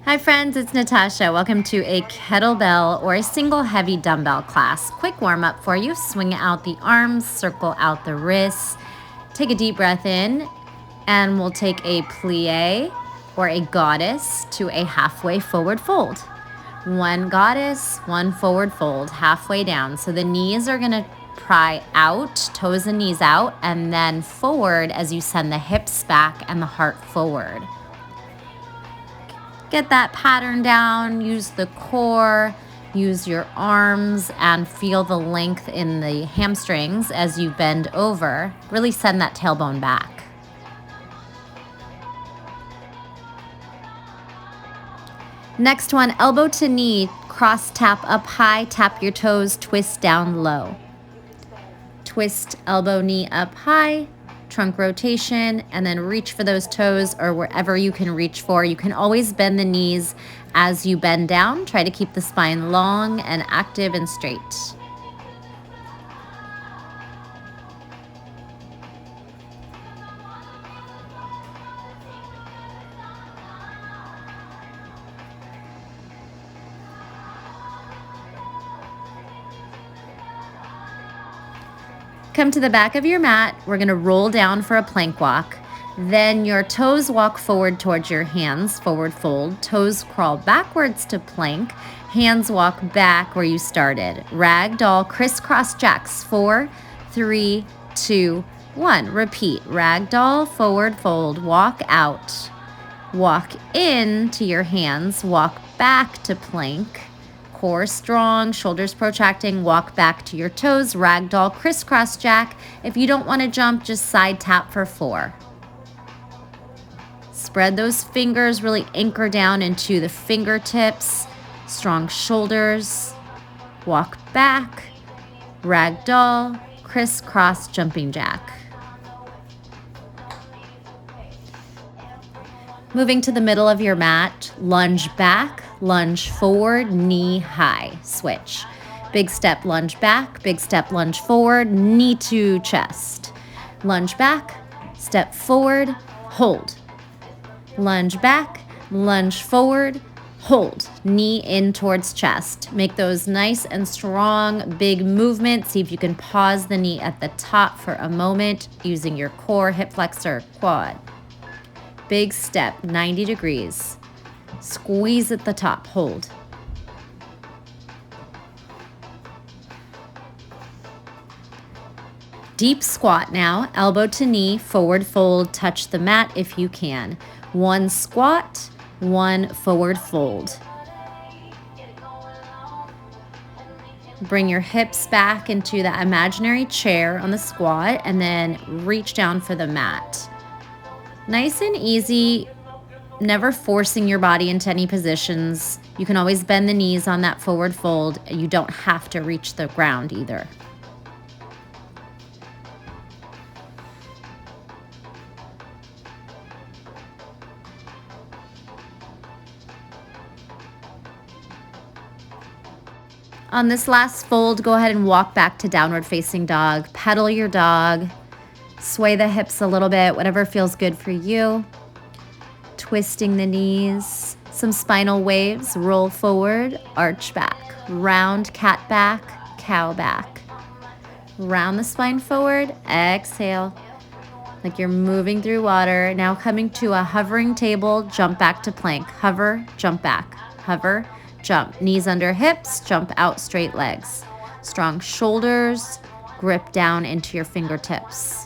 Hi friends, it's Natasha. Welcome to a kettlebell or a single heavy dumbbell class. Quick warm up for you. Swing out the arms, circle out the wrists. Take a deep breath in and we'll take a plie or a goddess to a halfway forward fold. One goddess, one forward fold, halfway down. So the knees are gonna pry out, toes and knees out, and then forward as you send the hips back and the heart forward. Get that pattern down, use the core, use your arms, and feel the length in the hamstrings as you bend over. Really send that tailbone back. Next one, elbow to knee, cross tap up high, tap your toes, twist down low. Twist elbow, knee up high, trunk rotation, and then reach for those toes or wherever you can reach for. You can always bend the knees as you bend down. Try to keep the spine long and active and straight. Come to the back of your mat. We're going to roll down for a plank walk. Then your toes walk forward towards your hands, forward fold. Toes crawl backwards to plank. Hands walk back where you started. Ragdoll, crisscross jacks. 4, 3, 2, 1. Repeat. Ragdoll, forward fold. Walk out. Walk in to your hands. Walk back to plank. Core strong, shoulders protracting, walk back to your toes, ragdoll, crisscross jack. If you don't want to jump, just side tap for 4. Spread those fingers, really anchor down into the fingertips, strong shoulders, walk back, ragdoll, crisscross jumping jack. Moving to the middle of your mat, lunge back, lunge forward, knee high, switch. Big step, lunge back, big step, lunge forward, knee to chest. Lunge back, step forward, hold. Lunge back, lunge forward, hold. Knee in towards chest. Make those nice and strong, big movements. See if you can pause the knee at the top for a moment using your core, hip flexor, quad. Big step, 90 degrees. Squeeze at the top, hold. Deep squat now, elbow to knee, forward fold, touch the mat if you can. 1 squat, 1 forward fold. Bring your hips back into that imaginary chair on the squat and then reach down for the mat. Nice and easy, never forcing your body into any positions. You can always bend the knees on that forward fold. You don't have to reach the ground either. On this last fold, go ahead and walk back to downward facing dog. Pedal your dog. Sway the hips a little bit, whatever feels good for you. Twisting the knees, some spinal waves, roll forward, arch back, round cat back, cow back. Round the spine forward, exhale, like you're moving through water. Now coming to a hovering table, jump back to plank. Hover, jump back, hover, jump. Knees under hips, jump out, straight legs. Strong shoulders, grip down into your fingertips.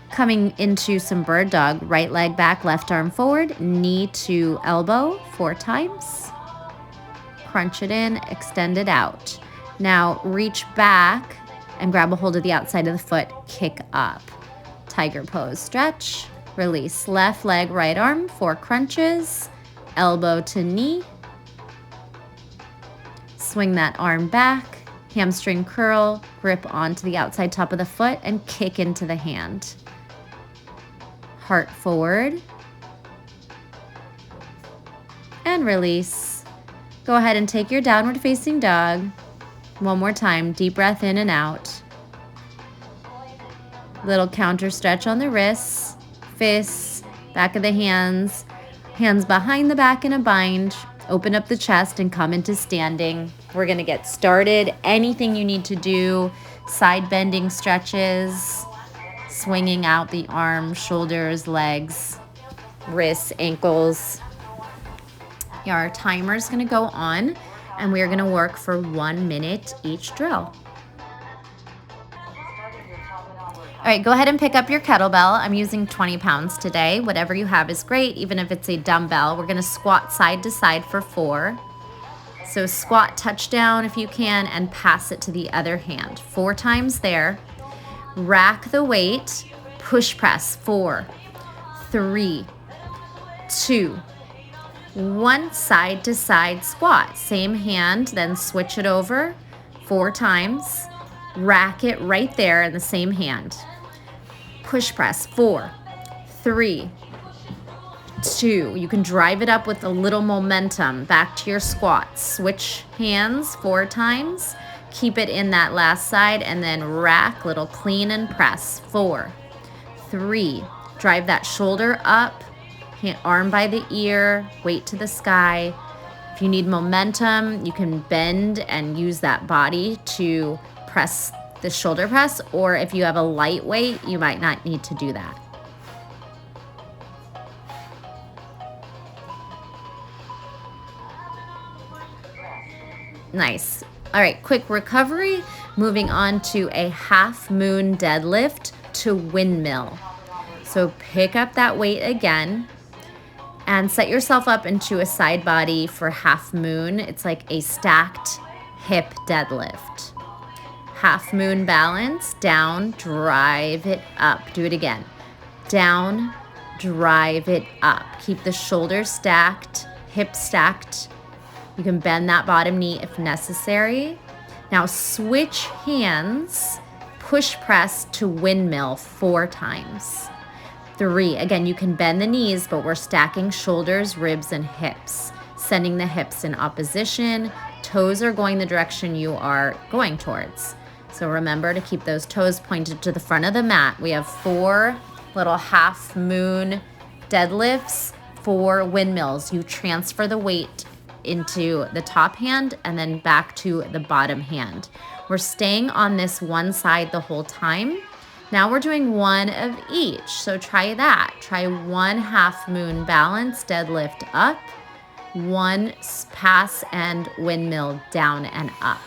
Coming into some bird dog, right leg back, left arm forward, knee to elbow 4 times. Crunch it in, extend it out. Now reach back and grab a hold of the outside of the foot, kick up. Tiger pose, stretch, release. Left leg, right arm, 4 crunches, elbow to knee. Swing that arm back, hamstring curl, grip onto the outside top of the foot and kick into the hand. Heart forward and release. Go ahead and take your downward facing dog. One more time, deep breath in and out. Little counter stretch on the wrists, fists, back of the hands, hands behind the back in a bind. Open up the chest and come into standing. We're gonna get started. Anything you need to do, side bending stretches, swinging out the arms, shoulders, legs, wrists, ankles. Our timer's gonna go on and we're gonna work for 1 minute each drill. All right, go ahead and pick up your kettlebell. I'm using 20 pounds today. Whatever you have is great, even if it's a dumbbell. We're gonna squat side to side for 4. So squat touchdown if you can and pass it to the other hand. 4 times there. Rack the weight, push press, 4, 3, 2, 1, side to side squat. Same hand, then switch it over 4 times. Rack it right there in the same hand. Push press, 4, 3, 2. You can drive it up with a little momentum. Back to your squat. Switch hands 4 times. Keep it in that last side and then rack, little clean and press. 4, 3. Drive that shoulder up, arm by the ear, weight to the sky. If you need momentum, you can bend and use that body to press the shoulder press, or if you have a light weight, you might not need to do that. Nice. All right, quick recovery. Moving on to a half moon deadlift to windmill. So pick up that weight again and set yourself up into a side body for half moon. It's like a stacked hip deadlift. Half moon balance, down, drive it up. Do it again. Down, drive it up. Keep the shoulders stacked, hips stacked. You can bend that bottom knee if necessary. Now switch hands, push press to windmill 4 times. 3, again, you can bend the knees, but we're stacking shoulders, ribs, and hips. Sending the hips in opposition. Toes are going the direction you are going towards. So remember to keep those toes pointed to the front of the mat. We have 4 little half moon deadlifts, 4 windmills. You transfer the weight into the top hand and then back to the bottom hand. We're staying on this one side the whole time. Now we're doing 1 of each. So try that. Try 1 half moon balance, deadlift up, 1 pass and windmill down and up.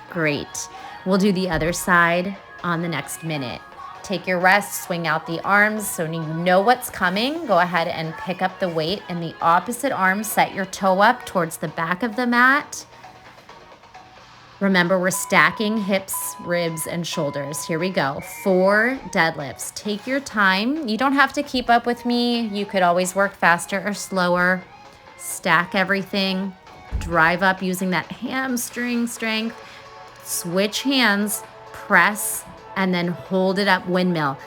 Great. We'll do the other side on the next minute. Take your rest, swing out the arms so you know what's coming. Go ahead and pick up the weight in the opposite arm. Set your toe up towards the back of the mat. Remember, we're stacking hips, ribs, and shoulders. Here we go. 4 deadlifts. Take your time. You don't have to keep up with me. You could always work faster or slower. Stack everything. Drive up using that hamstring strength. Switch hands, press, and then hold it up, windmill.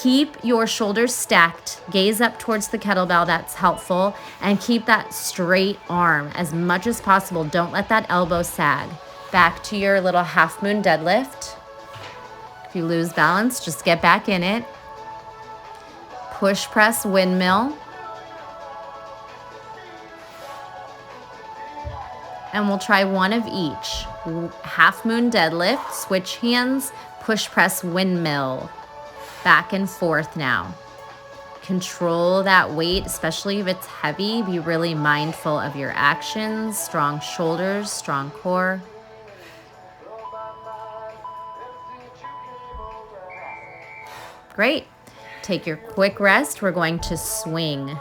Keep your shoulders stacked. Gaze up towards the kettlebell. That's helpful. And keep that straight arm as much as possible. Don't let that elbow sag. Back to your little half moon deadlift. If you lose balance, just get back in it. Push press windmill. And we'll try 1 of each. Half moon deadlift, switch hands, push press windmill. Back and forth now. Control that weight, especially if it's heavy. Be really mindful of your actions. Strong shoulders, strong core. Great. Take your quick rest. We're going to swing.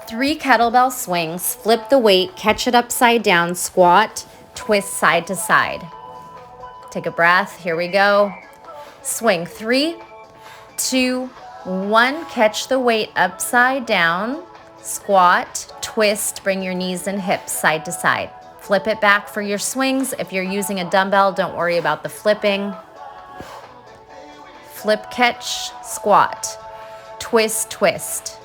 Three kettlebell swings, flip the weight, catch it upside down, squat, twist side to side. Take a breath, here we go. Swing, 3, 2, 1, catch the weight upside down, squat, twist, bring your knees and hips side to side. Flip it back for your swings. If you're using a dumbbell, don't worry about the flipping. Flip, catch, squat, twist, twist.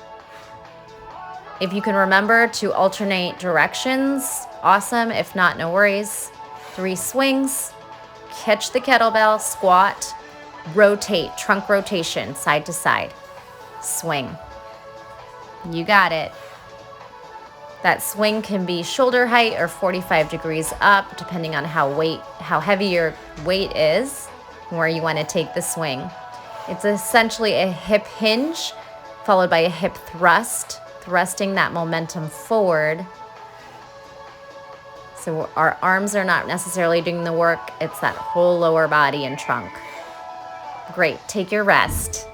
If you can remember to alternate directions, awesome. If not, no worries. 3 swings, catch the kettlebell, squat, rotate, trunk rotation, side to side, swing. You got it. That swing can be shoulder height or 45 degrees up, depending on how heavy your weight is, where you want to take the swing. It's essentially a hip hinge followed by a hip thrust, thrusting that momentum forward. So our arms are not necessarily doing the work, it's that whole lower body and trunk. Great, take your rest.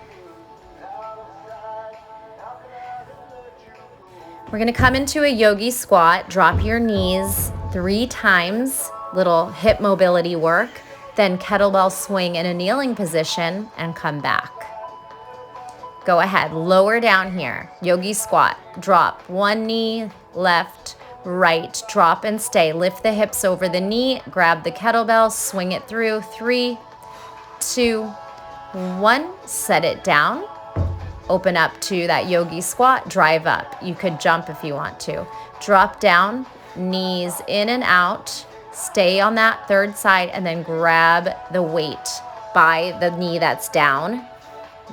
We're gonna come into a yogi squat, drop your knees 3 times, little hip mobility work, then kettlebell swing in a kneeling position and come back. Go ahead, lower down here, yogi squat, drop 1 knee, left, right, drop and stay. Lift the hips over the knee, grab the kettlebell, swing it through, 3, 2, 1, set it down. Open up to that yogi squat, drive up. You could jump if you want to. Drop down, knees in and out. Stay on that third side and then grab the weight by the knee that's down.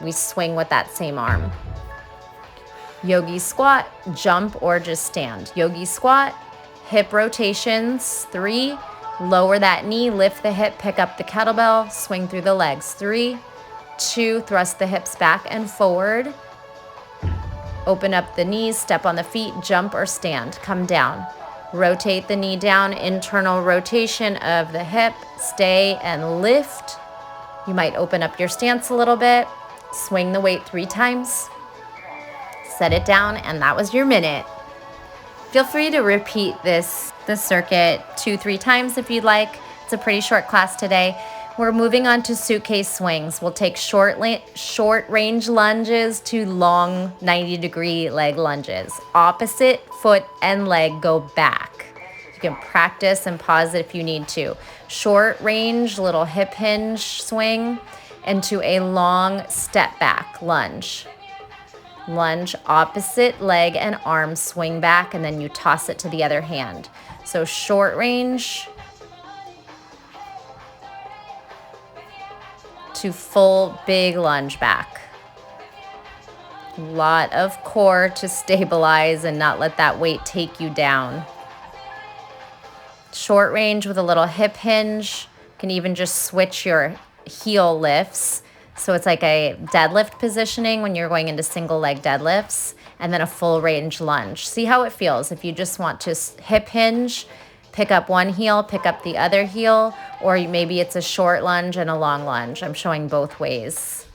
We swing with that same arm. Yogi squat, jump or just stand. Yogi squat, hip rotations, 3. Lower that knee, lift the hip, pick up the kettlebell, swing through the legs. 3, 2, thrust the hips back and forward. Open up the knees, step on the feet, jump or stand, come down. Rotate the knee down, internal rotation of the hip, stay and lift. You might open up your stance a little bit, swing the weight 3 times, set it down, and that was your minute. Feel free to repeat this circuit 2-3 times if you'd like. It's a pretty short class today. We're moving on to suitcase swings. We'll take short range lunges to long 90-degree leg lunges. Opposite foot and leg go back. You can practice and pause it if you need to. Short range, little hip hinge swing into a long step back lunge. Lunge, opposite leg and arm swing back, and then you toss it to the other hand. So short range to full big lunge back. A lot of core to stabilize and not let that weight take you down. Short range with a little hip hinge. You can even just switch your heel lifts. So it's like a deadlift positioning when you're going into single leg deadlifts, and then a full range lunge. See how it feels. If you just want to hip hinge, pick up one heel, pick up the other heel, or maybe it's a short lunge and a long lunge. I'm showing both ways.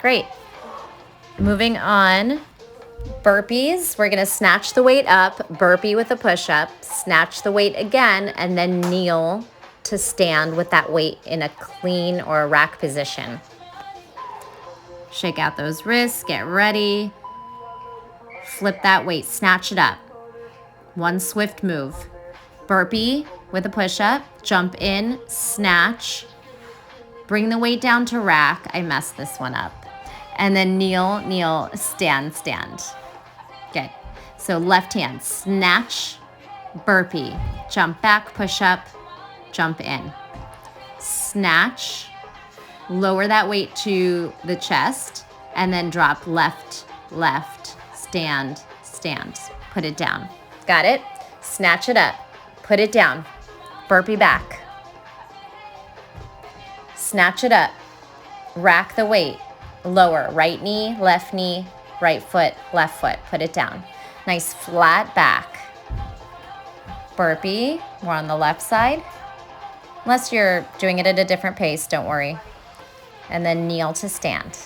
Great. Moving on. Burpees, we're gonna snatch the weight up, burpee with a push-up, snatch the weight again, and then kneel to stand with that weight in a clean or a rack position. Shake out those wrists, get ready. Flip that weight, snatch it up. One swift move. Burpee with a push-up, jump in, snatch, bring the weight down to rack. I messed this one up. And then kneel, kneel, stand, stand. Good. So left hand, snatch, burpee, jump back, push up, jump in. Snatch, lower that weight to the chest, and then drop left, left, stand, stand. Put it down. Got it? Snatch it up, put it down, burpee back. Snatch it up, rack the weight. Lower, right knee, right foot, left foot. Put it down. Nice flat back. Burpee, we're on the left side. Unless you're doing it at a different pace, don't worry. And then kneel to stand.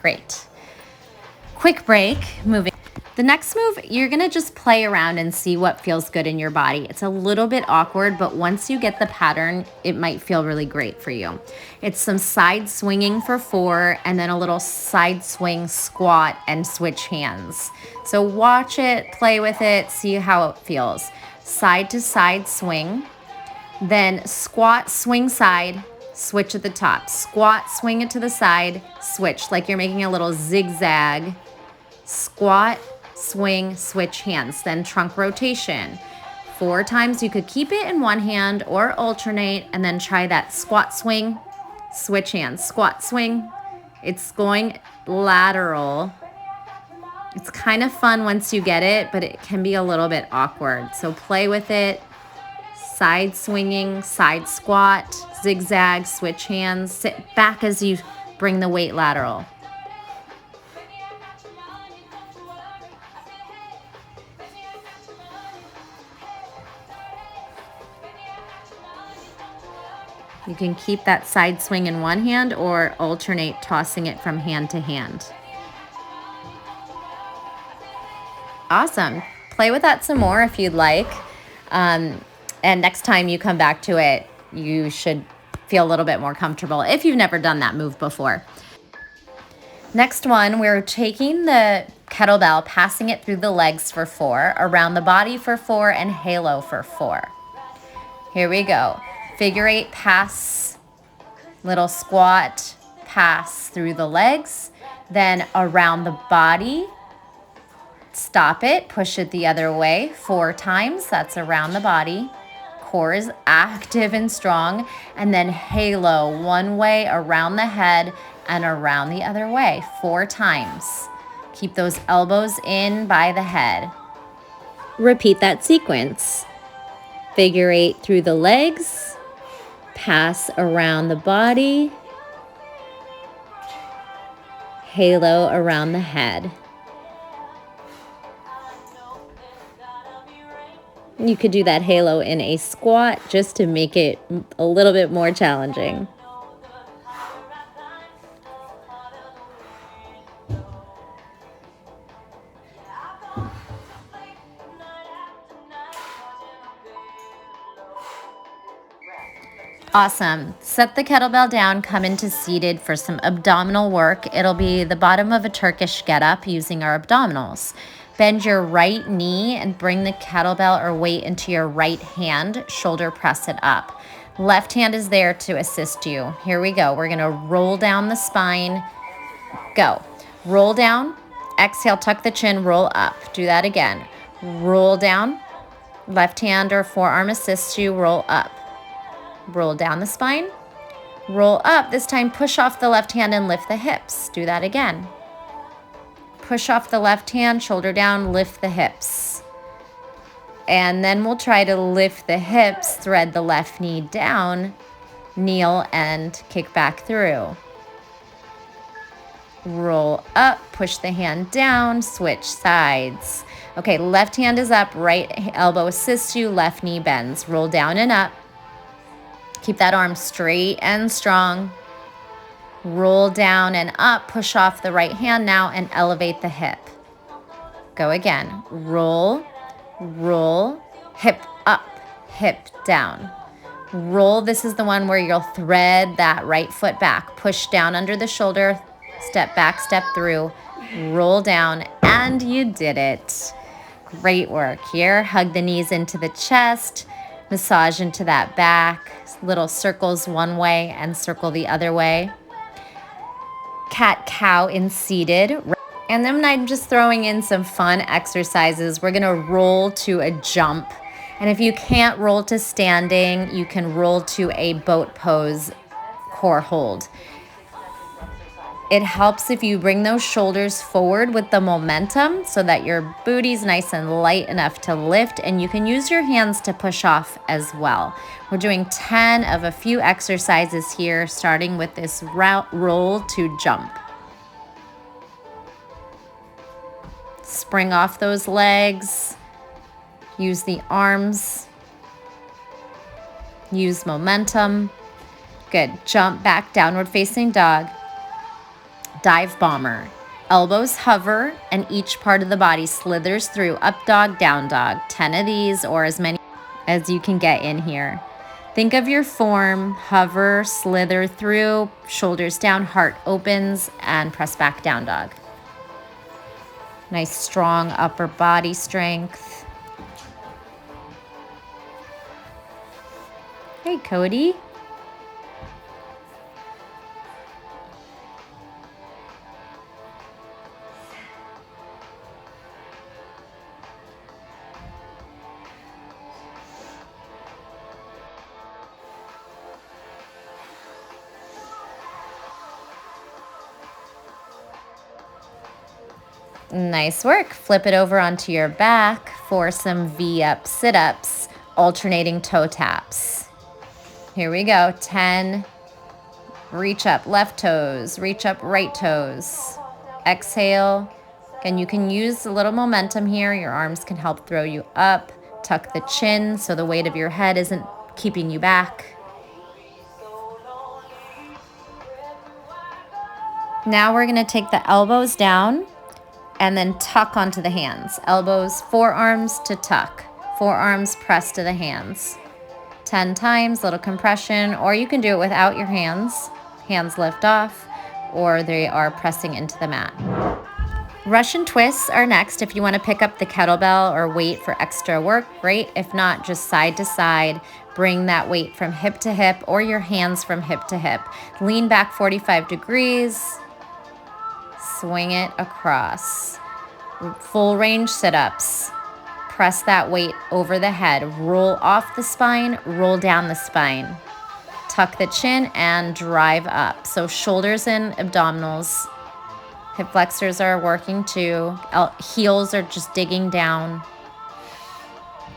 Great. Quick break, moving. The next move, you're gonna just play around and see what feels good in your body. It's a little bit awkward, but once you get the pattern, it might feel really great for you. It's some side swinging for 4, and then a little side swing squat and switch hands. So watch it, play with it, see how it feels. Side to side swing, Then squat, swing side, switch at the top. Squat, swing it to the side, switch, like you're making a little zigzag. Squat, swing, switch hands. Then trunk rotation. 4 times. You could keep it in one hand or alternate, and then try that squat, swing, switch hands. Squat, swing. It's going lateral. It's kind of fun once you get it, but it can be a little bit awkward. So play with it. Side swinging, side squat, zigzag, switch hands. Sit back as you bring the weight lateral. You can keep that side swing in one hand or alternate tossing it from hand to hand. Awesome. Play with that some more if you'd like. And next time you come back to it, you should feel a little bit more comfortable if you've never done that move before. Next one, we're taking the kettlebell, passing it through the legs for 4, around the body for 4, and halo for 4. Here we go. Figure 8, pass, little squat, pass through the legs, then around the body. Stop it, push it the other way 4 times. That's around the body. Core is active and strong. And then halo, one way around the head and around the other way 4 times. Keep those elbows in by the head. Repeat that sequence. Figure 8 through the legs, pass around the body, halo around the head. You could do that halo in a squat just to make it a little bit more challenging. Awesome. Set the kettlebell down, come into seated for some abdominal work. It'll be the bottom of a Turkish get-up using our abdominals. Bend your right knee and bring the kettlebell or weight into your right hand. Shoulder press it up. Left hand is there to assist you. Here we go. We're going to roll down the spine. Go. Roll down. Exhale, tuck the chin, roll up. Do that again. Roll down. Left hand or forearm assists you. Roll up. Roll down the spine. Roll up. This time push off the left hand and lift the hips. Do that again. Push off the left hand, shoulder down, lift the hips. And then we'll try to lift the hips, thread the left knee down, kneel and kick back through. Roll up, push the hand down, switch sides. Okay, left hand is up, right elbow assists you, left knee bends. Roll down and up. Keep that arm straight and strong. Roll down and up, push off the right hand now and elevate the hip. Go again. Roll, roll, hip up, hip down. Roll, this is the one where you'll thread that right foot back. Push down under the shoulder, step back, step through, roll down, and you did it. Great work here. Hug the knees into the chest, massage into that back. Little circles one way and circle the other way. Cat-cow in seated. And then I'm just throwing in some fun exercises. We're gonna roll to a jump. And if you can't roll to standing, you can roll to a boat pose core hold. It helps if you bring those shoulders forward with the momentum so that your booty's nice and light enough to lift, and you can use your hands to push off as well. We're doing 10 of a few exercises here, starting with this roll to jump. Spring off those legs. Use the arms. Use momentum. Good. Jump back, downward facing dog. Dive bomber. Elbows hover and each part of the body slithers through up dog, down dog. 10 of these or as many as you can get in here. Think of your form, hover, slither through, shoulders down, heart opens, and press back, down dog. Nice strong upper body strength. Hey, Cody. Nice work. Flip it over onto your back for some V-up sit-ups, alternating toe taps. Here we go. 10. Reach up left toes, reach up right toes. Exhale. Again, you can use a little momentum here. Your arms can help throw you up. Tuck the chin so the weight of your head isn't keeping you back. Now we're going to take the elbows down and then tuck onto the hands. Elbows, forearms to tuck. Forearms press to the hands. 10 times, little compression, or you can do it without your hands. Hands lift off, or they are pressing into the mat. Russian twists are next. If you want to pick up the kettlebell or weight for extra work, great. If not, just side to side. Bring that weight from hip to hip or your hands from hip to hip. Lean back 45 degrees. Swing it across. Full range sit-ups. Press that weight over the head. Roll off the spine, roll down the spine. Tuck the chin and drive up. So shoulders and abdominals. Hip flexors are working too. Heels are just digging down.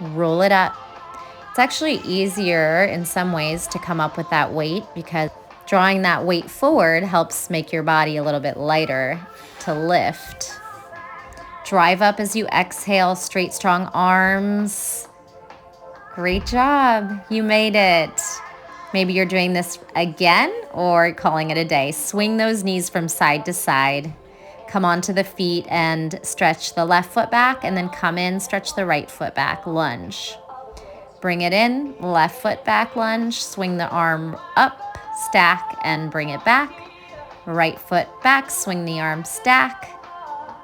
Roll it up. It's actually easier in some ways to come up with that weight because drawing that weight forward helps make your body a little bit lighter to lift. Drive up as you exhale, straight, strong arms. Great job. You made it. Maybe you're doing this again or calling it a day. Swing those knees from side to side. Come onto the feet and stretch the left foot back and then come in, stretch the right foot back, lunge. Bring it in, left foot back, lunge. Swing the arm up, stack, and bring it back. Right foot back, swing the arm, stack.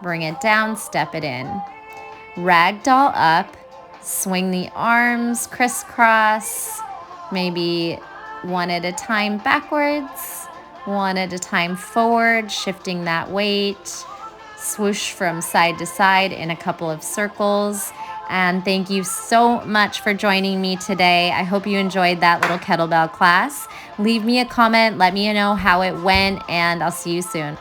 Bring it down, step it in. Ragdoll up, swing the arms, crisscross, maybe one at a time backwards, one at a time forward, shifting that weight. Swoosh from side to side in a couple of circles. And thank you so much for joining me today. I hope you enjoyed that little kettlebell class. Leave me a comment, let me know how it went, and I'll see you soon.